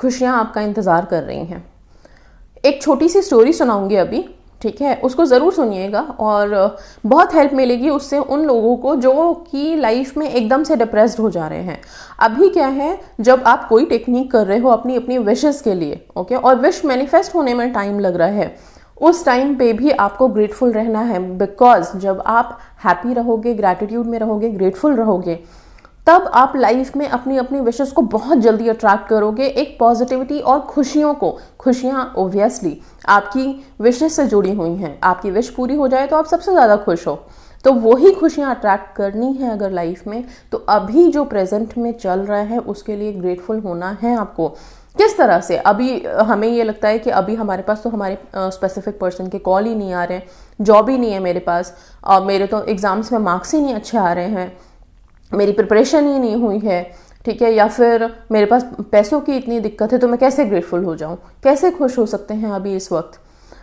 खुशियाँ आपका इंतज़ार कर रही हैं। एक छोटी सी स्टोरी सुनाऊंगी अभी, ठीक है, उसको ज़रूर सुनिएगा और बहुत हेल्प मिलेगी उससे उन लोगों को जो कि लाइफ में एकदम से डिप्रेस्ड हो जा रहे हैं। अभी क्या है, जब आप कोई टेक्निक कर रहे हो अपनी अपनी विशेस के लिए, ओके, और विश मैनिफेस्ट होने में टाइम लग रहा है, उस टाइम पे भी आपको ग्रेटफुल रहना है। बिकॉज जब आप हैप्पी रहोगे, ग्रैटिट्यूड में रहोगे, ग्रेटफुल रहोगे, तब आप लाइफ में अपनी अपनी विशेस को बहुत जल्दी अट्रैक्ट करोगे, एक पॉजिटिविटी और खुशियों को। खुशियाँ ओब्वियसली आपकी विशेस से जुड़ी हुई हैं। आपकी विश पूरी हो जाए तो आप सबसे ज़्यादा खुश हो, तो वही खुशियाँ अट्रैक्ट करनी है अगर लाइफ में, तो अभी जो प्रेजेंट में चल रहा है उसके लिए ग्रेटफुल होना है आपको। किस तरह से? अभी हमें ये लगता है कि अभी हमारे पास तो हमारे स्पेसिफिक पर्सन के कॉल ही नहीं आ रहे हैं, जॉब ही नहीं है मेरे पास, और मेरे तो एग्जाम्स में मार्क्स ही नहीं अच्छे आ रहे हैं, मेरी प्रिपरेशन ही नहीं हुई है, ठीक है, या फिर मेरे पास पैसों की इतनी दिक्कत है, तो मैं कैसे ग्रेटफुल हो जाऊं, कैसे खुश हो सकते हैं अभी इस वक्त?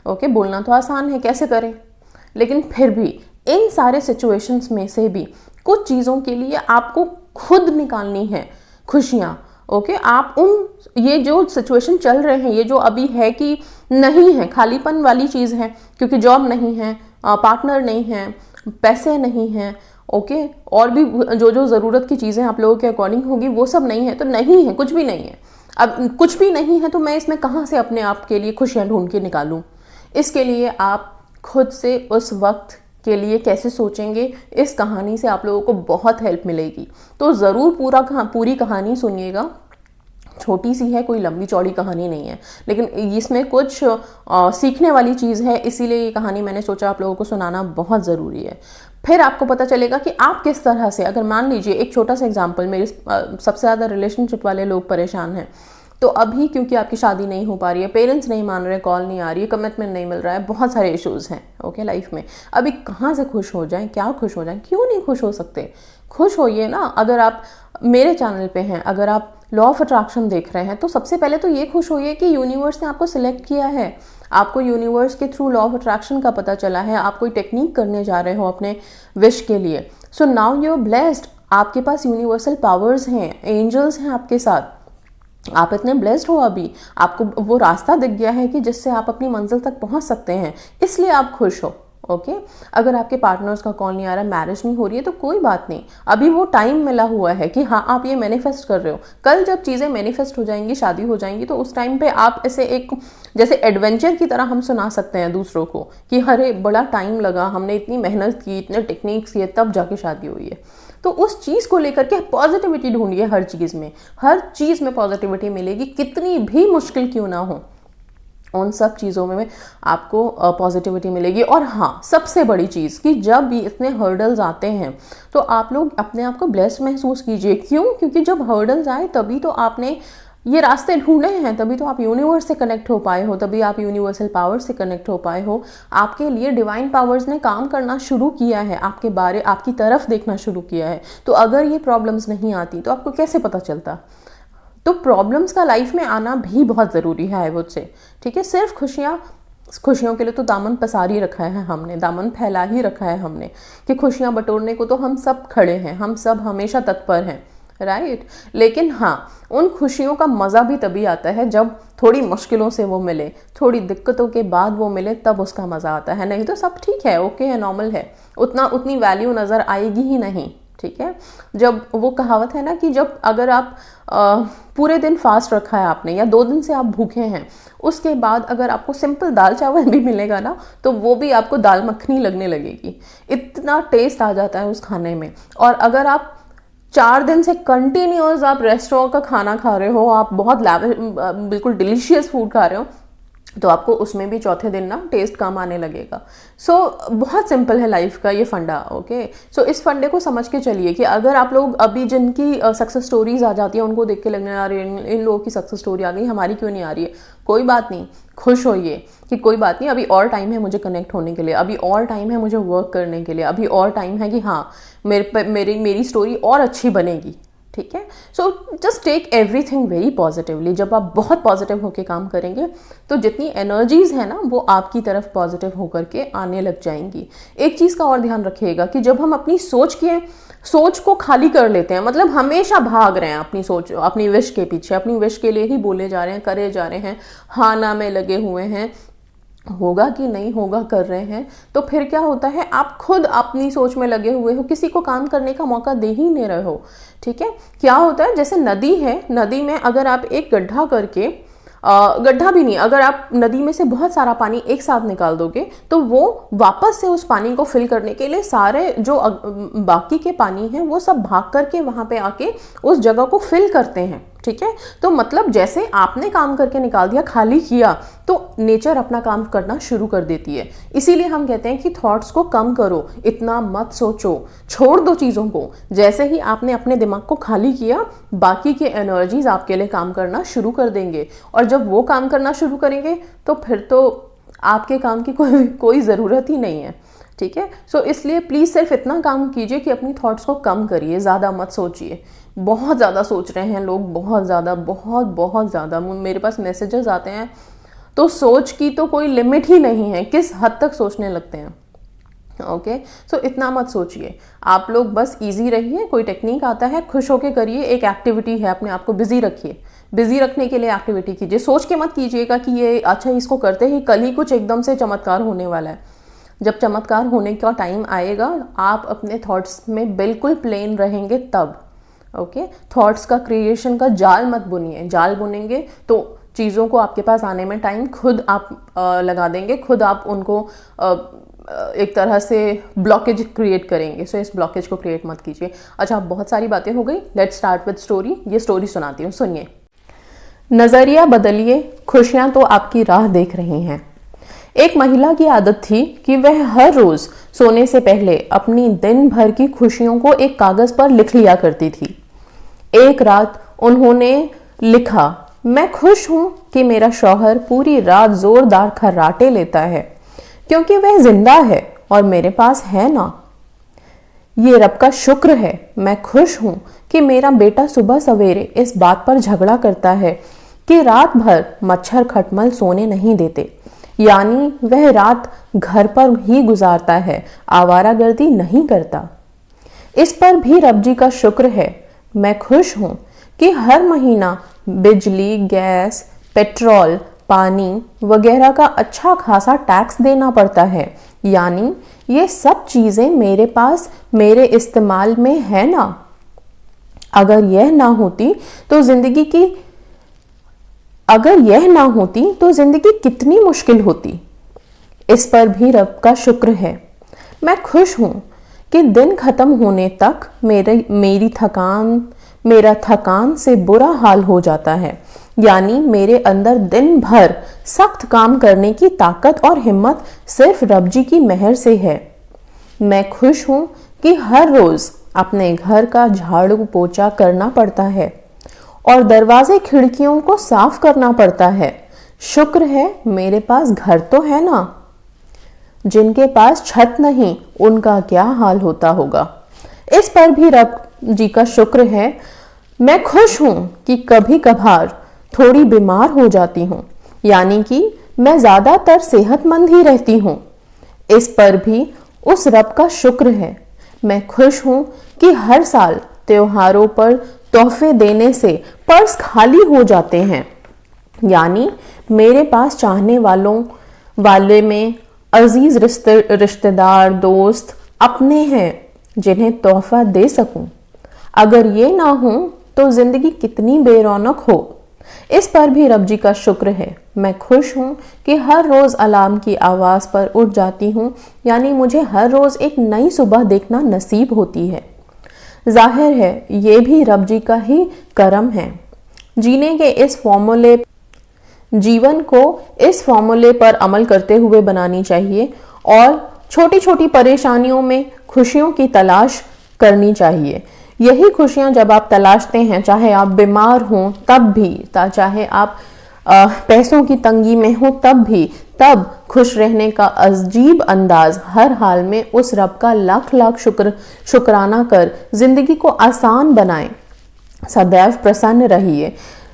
ओके, बोलना तो आसान है, कैसे करें? लेकिन फिर भी इन सारे सिचुएशंस में से भी कुछ चीज़ों के लिए आपको खुद निकालनी है खुशियाँ। ओके, आप उन ये जो सिचुएशन चल रहे हैं, ये जो अभी है कि नहीं है, खालीपन वाली चीज़ है, क्योंकि जॉब नहीं है, पार्टनर नहीं है, पैसे नहीं हैं, ओके, और भी जो जो ज़रूरत की चीज़ें आप लोगों के अकॉर्डिंग होगी वो सब नहीं है, तो नहीं है, कुछ भी नहीं है। अब कुछ भी नहीं है तो मैं इसमें कहाँ से अपने आप के लिए खुशियाँ ढूंढ के निकालूं? इसके लिए आप खुद से उस वक्त के लिए कैसे सोचेंगे, इस कहानी से आप लोगों को बहुत हेल्प मिलेगी। तो ज़रूर पूरी कहानी सुनिएगा। छोटी सी है, कोई लंबी चौड़ी कहानी नहीं है, लेकिन इसमें कुछ सीखने वाली चीज़ है, इसीलिए ये कहानी मैंने सोचा आप लोगों को सुनाना बहुत ज़रूरी है। फिर आपको पता चलेगा कि आप किस तरह से, अगर मान लीजिए एक छोटा सा एग्जांपल, मेरे सबसे ज़्यादा रिलेशनशिप वाले लोग परेशान हैं, तो अभी क्योंकि आपकी शादी नहीं हो पा रही है, पेरेंट्स नहीं मान रहे, कॉल नहीं आ रही है, कमिटमेंट नहीं मिल रहा है, बहुत सारे इश्यूज़ हैं ओके लाइफ में। अभी कहाँ से खुश हो जाएं, क्या खुश हो जाएं? क्यों नहीं खुश हो सकते? खुश होइए ना। अगर आप मेरे चैनल पे हैं, अगर आप लॉ ऑफ अट्रैक्शन देख रहे हैं, तो सबसे पहले तो ये खुश होइए कि यूनिवर्स ने आपको सिलेक्ट किया है, आपको यूनिवर्स के थ्रू लॉ ऑफ अट्रैक्शन का पता चला है, आप कोई टेक्निक करने जा रहे हो अपने विश के लिए। So now you are blessed, आपके पास यूनिवर्सल पावर्स हैं, एंजल्स हैं आपके साथ, आप इतने ब्लेस्ड हो। अभी आपको वो रास्ता दिख गया है कि जिससे आप अपनी मंजिल तक पहुंच सकते हैं, इसलिए आप खुश हो। ओके, अगर आपके पार्टनर्स का कॉल नहीं आ रहा, मैरिज नहीं हो रही है, तो कोई बात नहीं, अभी वो टाइम मिला हुआ है कि हाँ आप ये मैनिफेस्ट कर रहे हो। कल जब चीज़ें मैनिफेस्ट हो जाएंगी, शादी हो जाएंगी, तो उस टाइम पे आप ऐसे एक जैसे एडवेंचर की तरह हम सुना सकते हैं दूसरों को कि अरे बड़ा टाइम लगा, हमने इतनी मेहनत की, इतने टेक्निक्स किए, तब जाके शादी हुई है। तो उस चीज़ को लेकर के पॉजिटिविटी ढूंढिए। हर चीज़ में पॉजिटिविटी मिलेगी, कितनी भी मुश्किल क्यों ना हो, उन सब चीज़ों में आपको पॉजिटिविटी मिलेगी। और हाँ, सबसे बड़ी चीज़ कि जब भी इतने हर्डल्स आते हैं तो आप लोग अपने आप को ब्लेस्ड महसूस कीजिए। क्यों? क्योंकि जब हर्डल्स आए तभी तो आपने ये रास्ते ढूंढे हैं, तभी तो आप यूनिवर्स से कनेक्ट हो पाए हो, तभी आप यूनिवर्सल पावर से कनेक्ट हो पाए हो। आपके लिए डिवाइन पावर्स ने काम करना शुरू किया है, आपकी तरफ देखना शुरू किया है। तो अगर ये प्रॉब्लम्स नहीं आती तो आपको कैसे पता चलता? तो प्रॉब्लम्स का लाइफ में आना भी बहुत ज़रूरी है, आई वुड से। ठीक है, सिर्फ खुशियों के लिए तो दामन पसार ही रखा है हमने, दामन फैला ही रखा है हमने कि खुशियाँ बटोरने को तो हम सब खड़े हैं, हम सब हमेशा तत्पर हैं, राइट। लेकिन हाँ, उन खुशियों का मज़ा भी तभी आता है जब थोड़ी मुश्किलों से वो मिले, थोड़ी दिक्कतों के बाद वो मिले, तब उसका मज़ा आता है। नहीं तो सब ठीक है, ओके है, नॉर्मल है, उतनी वैल्यू नज़र आएगी ही नहीं। ठीक है, जब वो कहावत है ना कि जब अगर आप पूरे दिन फास्ट रखा है आपने, या 2 दिन से आप भूखे हैं, उसके बाद अगर आपको सिंपल दाल चावल भी मिलेगा ना, तो वो भी आपको दाल मखनी लगने लगेगी, इतना टेस्ट आ जाता है उस खाने में। और अगर आप 4 दिन से कंटिन्यूअस आप रेस्टोरेंट का खाना खा रहे हो, आप बहुत बिल्कुल डिलीशियस फूड खा रहे हो, तो आपको उसमें भी चौथे दिन ना टेस्ट कम आने लगेगा। सो बहुत सिंपल है लाइफ का ये फंडा। ओके, सो इस फंडे को समझ के चलिए कि अगर आप लोग अभी जिनकी सक्सेस स्टोरीज आ जाती है, उनको देख के लगने आ रही है इन लोगों की सक्सेस स्टोरी आ गई, हमारी क्यों नहीं आ रही है, कोई बात नहीं, खुश होइए कि कोई बात नहीं, अभी और टाइम है मुझे कनेक्ट होने के लिए, अभी और टाइम है मुझे वर्क करने के लिए, अभी और टाइम है कि हाँ मेरी स्टोरी और अच्छी बनेगी। ठीक है। So just take everything very positively. जब आप बहुत पॉजिटिव होकर काम करेंगे तो जितनी एनर्जीज है ना वो आपकी तरफ पॉजिटिव होकर के आने लग जाएंगी। एक चीज़ का और ध्यान रखिएगा कि जब हम अपनी सोच को खाली कर लेते हैं, मतलब हमेशा भाग रहे हैं अपनी सोच, अपनी विश के पीछे, अपनी विश के लिए ही बोले जा रहे हैं, करे जा रहे हैं, हाँ ना में लगे हुए हैं, होगा कि नहीं होगा कर रहे हैं, तो फिर क्या होता है, आप खुद अपनी सोच में लगे हुए हो, किसी को काम करने का मौका दे ही नहीं रहे हो। ठीक है। क्या होता है, जैसे नदी है, नदी में अगर आप एक गड्ढा करके, गड्ढा भी नहीं, अगर आप नदी में से बहुत सारा पानी एक साथ निकाल दोगे तो वो वापस से उस पानी को फिल करने के लिए सारे जो बाकी के पानी हैं वो सब भाग करके वहां पे आके उस जगह को फिल करते हैं। ठीक है। तो मतलब जैसे आपने काम करके निकाल दिया, खाली किया, तो नेचर अपना काम करना शुरू कर देती है। इसीलिए हम कहते हैं कि थॉट्स को कम करो, इतना मत सोचो, छोड़ दो चीज़ों को। जैसे ही आपने अपने दिमाग को खाली किया, बाकी के एनर्जीज आपके लिए काम करना शुरू कर देंगे, और जब वो काम करना शुरू करेंगे तो फिर तो आपके काम की कोई ज़रूरत ही नहीं है। ठीक है। सो इसलिए प्लीज़ सिर्फ इतना काम कीजिए कि अपनी थॉट्स को कम करिए, ज़्यादा मत सोचिए। बहुत ज़्यादा सोच रहे हैं लोग, बहुत ज़्यादा, बहुत ज़्यादा। मेरे पास मैसेजेस आते हैं, तो सोच की तो कोई लिमिट ही नहीं है, किस हद तक सोचने लगते हैं। ओके। सो इतना मत सोचिए, आप लोग बस इजी रहिए। कोई टेक्निक आता है, खुश होके करिए, एक एक्टिविटी है, अपने आप को बिजी रखिए। बिजी रखने के लिए एक्टिविटी कीजिए। सोच के मत कीजिएगा कि ये अच्छा, इसको करते ही कल ही कुछ एकदम से चमत्कार होने वाला है। जब चमत्कार होने का टाइम आएगा, आप अपने थॉट्स में बिल्कुल प्लेन रहेंगे तब। ओके। थॉट्स का क्रिएशन का जाल मत बुनिए। जाल बुनेंगे तो चीज़ों को आपके पास आने में टाइम खुद आप लगा देंगे, खुद आप उनको एक तरह से ब्लॉकेज क्रिएट करेंगे। सो इस ब्लॉकेज को क्रिएट मत कीजिए। अच्छा, बहुत सारी बातें हो गई, लेट्स स्टार्ट विद स्टोरी। ये स्टोरी सुनाती हूँ, सुनिए। नज़रिया बदलिए, खुशियाँ तो आपकी राह देख रही हैं। एक महिला की आदत थी कि वह हर रोज सोने से पहले अपनी दिन भर की खुशियों को एक कागज पर लिख लिया करती थी। एक रात उन्होंने लिखा, मैं खुश हूं कि मेरा शौहर पूरी रात जोरदार खर्राटे लेता है क्योंकि वह जिंदा है और मेरे पास है ना। ये रब का शुक्र है। मैं खुश हूं कि मेरा बेटा सुबह सवेरे इस बात पर झगड़ा करता है कि रात भर मच्छर खटमल सोने नहीं देते, यानी वह रात घर पर ही गुजारता है, आवारागर्दी नहीं करता। इस पर भी रब जी का शुक्र है। मैं खुश हूं कि हर महीना बिजली, गैस, पेट्रोल, पानी वगैरह का अच्छा खासा टैक्स देना पड़ता है, यानी ये सब चीजें मेरे पास मेरे इस्तेमाल में है ना। अगर यह ना होती तो जिंदगी कितनी मुश्किल होती। इस पर भी रब का शुक्र है। मैं खुश हूं कि दिन खत्म होने तक मेरा थकान से बुरा हाल हो जाता है, यानी मेरे अंदर दिन भर सख्त काम करने की ताकत और हिम्मत सिर्फ रब जी की मेहर से है। मैं खुश हूं कि हर रोज अपने घर का झाड़ू पोछा करना पड़ता है और दरवाजे खिड़कियों को साफ करना पड़ता है। शुक्र है मेरे पास घर तो है ना। जिनके पास छत नहीं उनका क्या हाल होता होगा। इस पर भी रब जी का शुक्र है। मैं खुश हूं कि कभी कभार थोड़ी बीमार हो जाती हूं, यानी कि मैं ज्यादातर सेहतमंद ही रहती हूं। इस पर भी उस रब का शुक्र है। मैं खुश हूं कि हर साल त्योहारों पर तोहफे देने से पर्स खाली हो जाते हैं, यानी मेरे पास चाहने वाले में अजीज रिश्तेदार, दोस्त, अपने हैं जिन्हें तोहफा दे सकूं। अगर ये ना हो तो जिंदगी कितनी बेरौनक हो। इस पर भी रब जी का शुक्र है। मैं खुश हूं कि हर रोज अलार्म की आवाज पर उठ जाती हूं, यानी मुझे हर रोज एक नई सुबह देखना नसीब होती है। जाहिर है ये भी रब जी का ही करम है। जीवन को इस फॉर्मूले पर अमल करते हुए बनानी चाहिए और छोटी छोटी परेशानियों में खुशियों की तलाश करनी चाहिए। यही खुशियां जब आप तलाशते हैं, चाहे आप बीमार हों तब भी, चाहे आप पैसों की तंगी में हो तब खुश रहने का अजीब अंदाज हर हाल में उस रब का लाख लाख शुक्राना कर जिंदगी को आसान बनाएं। सदैव प्रसन्न रहिए।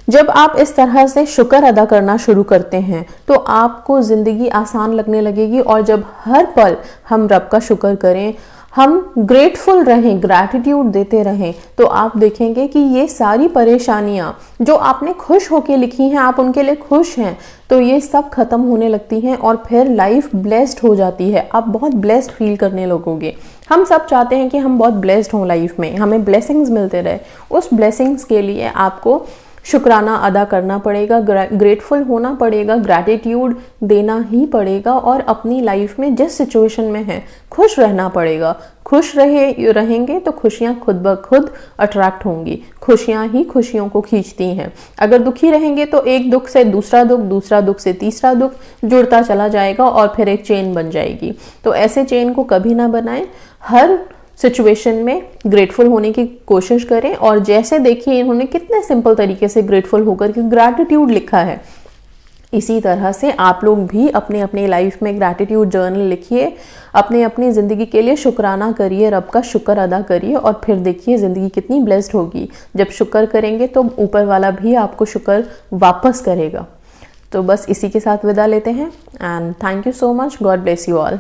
जब आप इस तरह से शुक्र अदा करना शुरू करते हैं तो आपको ज़िंदगी आसान लगने लगेगी। और जब हर पल हम रब का शुक्र करें, हम ग्रेटफुल रहें, ग्रैटिट्यूड देते रहें, तो आप देखेंगे कि ये सारी परेशानियाँ जो आपने खुश होके लिखी हैं, आप उनके लिए खुश हैं, तो ये सब खत्म होने लगती हैं और फिर लाइफ ब्लेस्ड हो जाती है। आप बहुत ब्लेस्ड फील करने लगोगे। हम सब चाहते हैं कि हम बहुत ब्लेस्ड हों लाइफ में, हमें ब्लेसिंग्स मिलते रहे। उस ब्लेसिंग्स के लिए आपको शुक्राना अदा करना पड़ेगा, ग्रेटफुल होना पड़ेगा, ग्रैटिट्यूड देना ही पड़ेगा और अपनी लाइफ में जिस सिचुएशन में है खुश रहना पड़ेगा। खुश रहेंगे तो खुशियाँ खुद ब खुद अट्रैक्ट होंगी। खुशियाँ ही खुशियों को खींचती हैं। अगर दुखी रहेंगे तो एक दुख से दूसरा दुख, दूसरा दुख से तीसरा दुख जुड़ता चला जाएगा और फिर एक चेन बन जाएगी। तो ऐसे चेन को कभी ना बनाएं। हर सिचुएशन में ग्रेटफुल होने की कोशिश करें। और जैसे देखिए इन्होंने कितने सिंपल तरीके से ग्रेटफुल होकर के ग्रैटिट्यूड लिखा है, इसी तरह से आप लोग भी अपने अपने लाइफ में ग्रैटिट्यूड जर्नल लिखिए, अपने अपनी ज़िंदगी के लिए शुक्राना करिए, रब का शुक्र अदा करिए और फिर देखिए ज़िंदगी कितनी ब्लेस्ड होगी। जब शुक्र करेंगे तो ऊपर वाला भी आपको शुक्र वापस करेगा। तो बस इसी के साथ विदा लेते हैं and thank you so much. God bless you all.